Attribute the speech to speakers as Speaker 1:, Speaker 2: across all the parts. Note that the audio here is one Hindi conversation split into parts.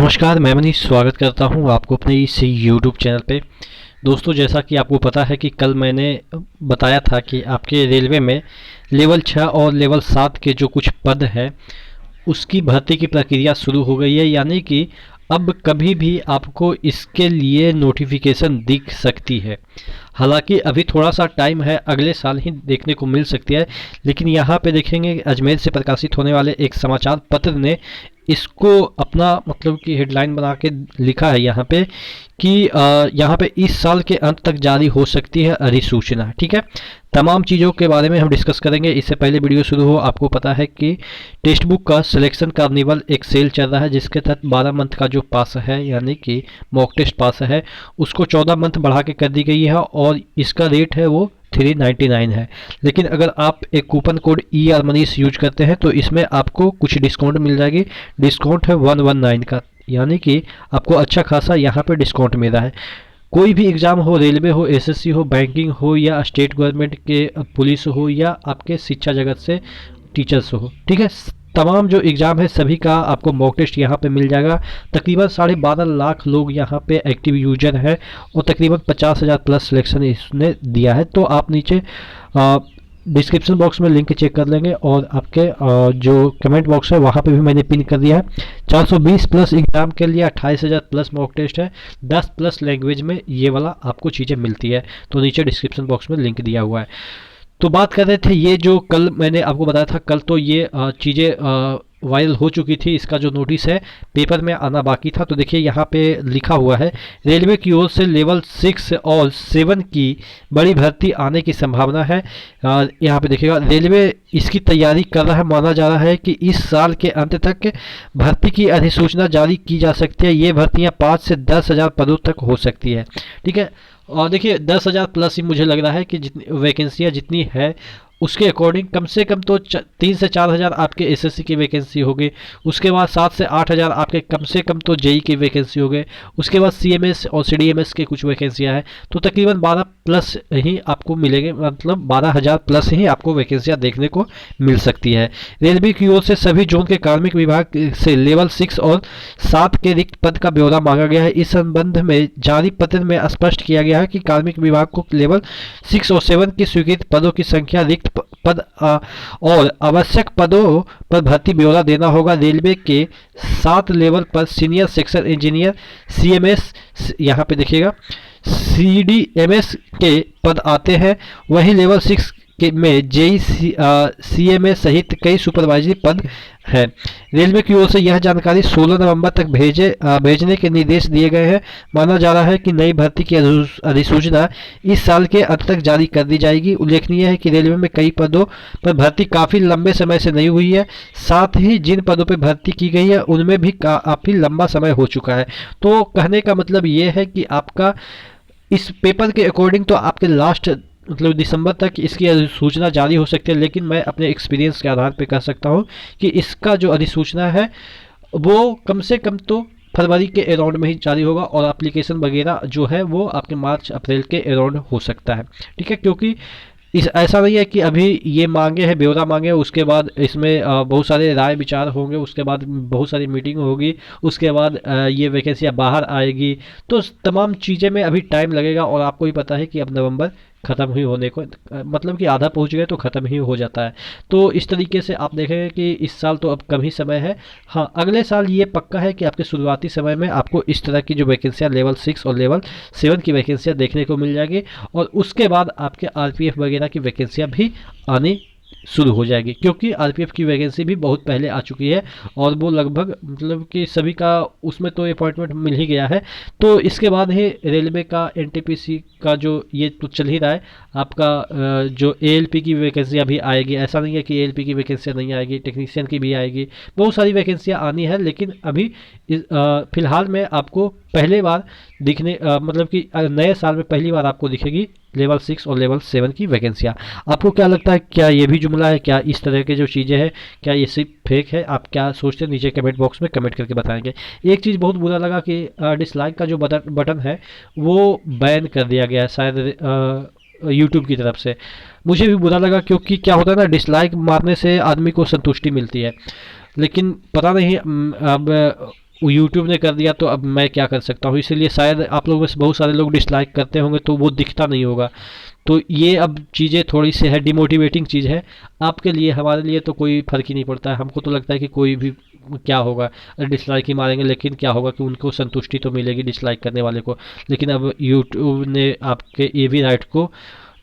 Speaker 1: नमस्कार, मैं मनीष स्वागत करता हूं आपको अपने इस यूट्यूब चैनल पे। दोस्तों, जैसा कि आपको पता है कि कल मैंने बताया था कि आपके रेलवे में लेवल 6 और लेवल 7 के जो कुछ पद हैं उसकी भर्ती की प्रक्रिया शुरू हो गई है, यानी कि अब कभी भी आपको इसके लिए नोटिफिकेशन दिख सकती है। हालांकि अभी थोड़ा सा टाइम है, अगले साल ही देखने को मिल सकती है, लेकिन यहाँ पे देखेंगे अजमेर से प्रकाशित होने वाले एक समाचार पत्र ने इसको अपना मतलब कि हेडलाइन बना के लिखा है यहाँ पे कि यहाँ पे इस साल के अंत तक जारी हो सकती है अधिसूचना। ठीक है, तमाम चीज़ों के बारे में हम डिस्कस करेंगे। इससे पहले वीडियो शुरू हो, आपको पता है कि टेक्स्ट बुक का सिलेक्शन कार्निवल एक सेल चल रहा है, जिसके तहत 12 मंथ का जो पास है यानी कि मॉक टेस्ट पास है उसको 14 मंथ बढ़ा के कर दी गई है और इसका रेट है वो 399 है। लेकिन अगर आप एक coupon code ER Manish use करते हैं तो इसमें आपको कुछ डिस्काउंट मिल जाएगी। डिस्काउंट है 119 का, यानी कि आपको अच्छा खासा यहाँ पे डिस्काउंट मिल रहा है। कोई भी एग्ज़ाम हो, रेलवे हो, SSC हो, बैंकिंग हो या स्टेट गवर्नमेंट के पुलिस हो या आपके शिक्षा जगत से टीचर्स हो, ठीक है, तमाम जो एग्ज़ाम है सभी का आपको मॉक टेस्ट यहाँ पे मिल जाएगा। तकरीबन 12.5 लाख लोग यहाँ पे एक्टिव यूजर हैं और तकरीबन 50,000 प्लस सिलेक्शन इसने दिया है। तो आप नीचे डिस्क्रिप्शन बॉक्स में लिंक चेक कर लेंगे और आपके जो कमेंट बॉक्स है वहाँ पे भी मैंने पिन कर दिया है। 420 प्लस एग्ज़ाम के लिए 28,000 प्लस मॉक टेस्ट है, 10 प्लस लैंग्वेज में ये वाला आपको चीज़ें मिलती है। तो नीचे डिस्क्रिप्शन बॉक्स में लिंक दिया हुआ है। तो बात कर रहे थे ये जो कल मैंने आपको बताया था, कल तो ये चीज़ें वायरल हो चुकी थी। इसका जो नोटिस है पेपर में आना बाकी था। तो देखिए यहाँ पे लिखा हुआ है, रेलवे की ओर से लेवल 6 और 7 की बड़ी भर्ती आने की संभावना है। यहाँ पे देखिएगा रेलवे इसकी तैयारी कर रहा है। माना जा रहा है कि इस साल के अंत तक भर्ती की अधिसूचना जारी की जा सकती है। ये भर्तियाँ 5 से 10,000 पदों तक हो सकती है। ठीक है, और देखिए 10,000 प्लस ही मुझे लग रहा है कि जितनी वैकेंसियाँ जितनी है उसके अकॉर्डिंग कम से कम तो 3 से 4,000 आपके SSC की वैकेंसी होगी। उसके बाद 7 से 8,000 आपके कम से कम तो JEE की वैकेंसी हो गए। उसके बाद CMS और CDMS के कुछ वैकेंसियाँ हैं। तो तकरीबन 12 प्लस ही आपको मिलेंगे, मतलब 12,000 प्लस ही आपको वैकेंसियाँ देखने को मिल सकती है। रेलवे की ओर से सभी जोन के कार्मिक विभाग से लेवल 6 और 7 के रिक्त पद का ब्यौरा मांगा गया है। इस संबंध में जारी पत्र में स्पष्ट किया गया है कि कार्मिक विभाग को लेवल 6 और 7 की स्वीकृत पदों की संख्या, रिक्त पद और आवश्यक पदों पर भर्ती ब्यौरा देना होगा। रेलवे के 7 लेवल पर सीनियर सेक्शन इंजीनियर CMS, यहाँ पे देखिएगा CDMS के पद आते हैं। वहीं लेवल 6 में JEE CMA सहित कई सुपरवाइजरी पद हैं। रेलवे की ओर से यह जानकारी 16 नवंबर तक भेजने के निर्देश दिए गए हैं। माना जा रहा है कि नई भर्ती की अधिसूचना इस साल के अंत तक जारी कर दी जाएगी। उल्लेखनीय है कि रेलवे में कई पदों पर भर्ती काफ़ी लंबे समय से नहीं हुई है। साथ ही जिन पदों पर भर्ती की गई है उनमें भी काफ़ी लंबा समय हो चुका है। तो कहने का मतलब ये है कि आपका इस पेपर के अकॉर्डिंग तो आपके लास्ट मतलब दिसंबर तक इसकी अधिसूचना जारी हो सकती है, लेकिन मैं अपने एक्सपीरियंस के आधार पर कह सकता हूँ कि इसका जो अधिसूचना है वो कम से कम तो फरवरी के अराउंड में ही जारी होगा और एप्लीकेशन वगैरह जो है वो आपके मार्च अप्रैल के अराउंड हो सकता है। ठीक है, क्योंकि ऐसा नहीं है कि अभी ये मांगे हैं, ब्यौरा मांगे हैं, उसके बाद इसमें बहुत सारे राय विचार होंगे, उसके बाद बहुत सारी मीटिंग होगी, उसके बाद ये वैकेंसियाँ बाहर आएगी। तो तमाम चीज़ें में अभी टाइम लगेगा और आपको भी पता है कि अब नवंबर ख़त्म ही होने को मतलब कि आधा पहुंच गए तो ख़त्म ही हो जाता है। तो इस तरीके से आप देखेंगे कि इस साल तो अब कम ही समय है। हाँ, अगले साल ये पक्का है कि आपके शुरुआती समय में आपको इस तरह की जो वैकेंसियाँ लेवल 6 और लेवल 7 की वैकेंसियाँ देखने को मिल जाएगी और उसके बाद आपके RPF वगैरह की वैकेंसियाँ भी आनी शुरू हो जाएगी, क्योंकि RPF की वैकेंसी भी बहुत पहले आ चुकी है और वो लगभग मतलब कि सभी का उसमें तो अपॉइंटमेंट मिल ही गया है। तो इसके बाद ही रेलवे का NTPC का जो ये तो चल ही रहा है, आपका जो ALP की वैकेंसी अभी आएगी। ऐसा नहीं है कि ALP की वैकेंसियाँ नहीं आएगी, टेक्नीशियन की भी आएगी, बहुत सारी वैकेंसियाँ आनी है। लेकिन अभी फ़िलहाल में आपको पहले बार दिखने मतलब कि नए साल में पहली बार आपको दिखेगी लेवल 6 और लेवल 7 की वैकेंसियाँ। आपको क्या लगता है, क्या ये भी जुमला है, क्या इस तरह के जो चीज़ें हैं क्या ये सिर्फ फेक है? आप क्या सोचते हैं नीचे कमेंट बॉक्स में कमेंट करके बताएंगे। एक चीज़ बहुत बुरा लगा कि डिसलाइक का जो बटन है वो बैन कर दिया गया है शायद यूट्यूब की तरफ से। मुझे भी बुरा लगा, क्योंकि क्या होता है ना, डिसलाइक मारने से आदमी को संतुष्टि मिलती है, लेकिन पता नहीं अब वो यूट्यूब ने कर दिया तो अब मैं क्या कर सकता हूँ। इसीलिए शायद आप लोगों में से बहुत सारे लोग डिसलाइक करते होंगे तो वो दिखता नहीं होगा। तो ये अब चीज़ें थोड़ी सी है, डिमोटिवेटिंग चीज़ है आपके लिए। हमारे लिए तो कोई फ़र्क ही नहीं पड़ता है। हमको तो लगता है कि कोई भी क्या होगा, डिसलाइक ही मारेंगे, लेकिन क्या होगा कि उनको संतुष्टि तो मिलेगी डिसलाइक करने वाले को। लेकिन अब यूट्यूब ने आपके ये भी राइट को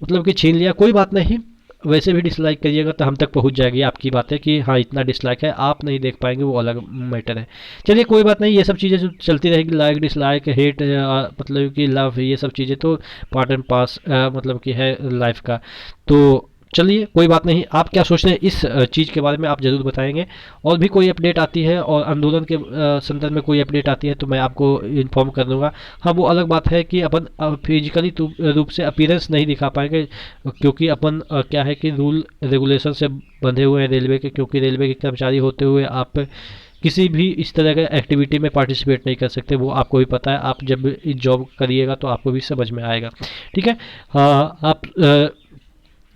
Speaker 1: मतलब कि छीन लिया। कोई बात नहीं, वैसे भी डिसलाइक करिएगा तो हम तक पहुंच जाएगी आपकी बातें कि हाँ इतना डिसलाइक है, आप नहीं देख पाएंगे, वो अलग मैटर है। चलिए कोई बात नहीं, ये सब चीज़ें जो चलती रहेगी, लाइक डिसलाइक हेट मतलब कि लव, ये सब चीज़ें तो पार्ट एंड पास मतलब कि है लाइफ का। तो चलिए कोई बात नहीं, आप क्या सोचते हैं इस चीज़ के बारे में आप ज़रूर बताएंगे। और भी कोई अपडेट आती है और आंदोलन के संदर्भ में कोई अपडेट आती है तो मैं आपको इन्फॉर्म कर दूंगा। हाँ वो अलग बात है कि अपन फिजिकली रूप से अपीयरेंस नहीं दिखा पाएंगे, क्योंकि अपन क्या है कि रूल रेगुलेशन से बंधे हुए हैं रेलवे के, क्योंकि रेलवे के कर्मचारी होते हुए आप किसी भी इस तरह के एक्टिविटी में पार्टिसिपेट नहीं कर सकते। वो आपको भी पता है, आप जब जॉब करिएगा तो आपको भी समझ में आएगा। ठीक है। हाँ आप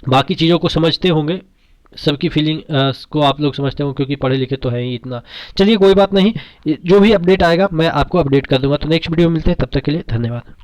Speaker 1: बाकी चीज़ों को समझते होंगे, सबकी फीलिंग को आप लोग समझते होंगे क्योंकि पढ़े लिखे तो हैं ही इतना। चलिए कोई बात नहीं, जो भी अपडेट आएगा मैं आपको अपडेट कर दूंगा। तो नेक्स्ट वीडियो में मिलते हैं, तब तक के लिए धन्यवाद।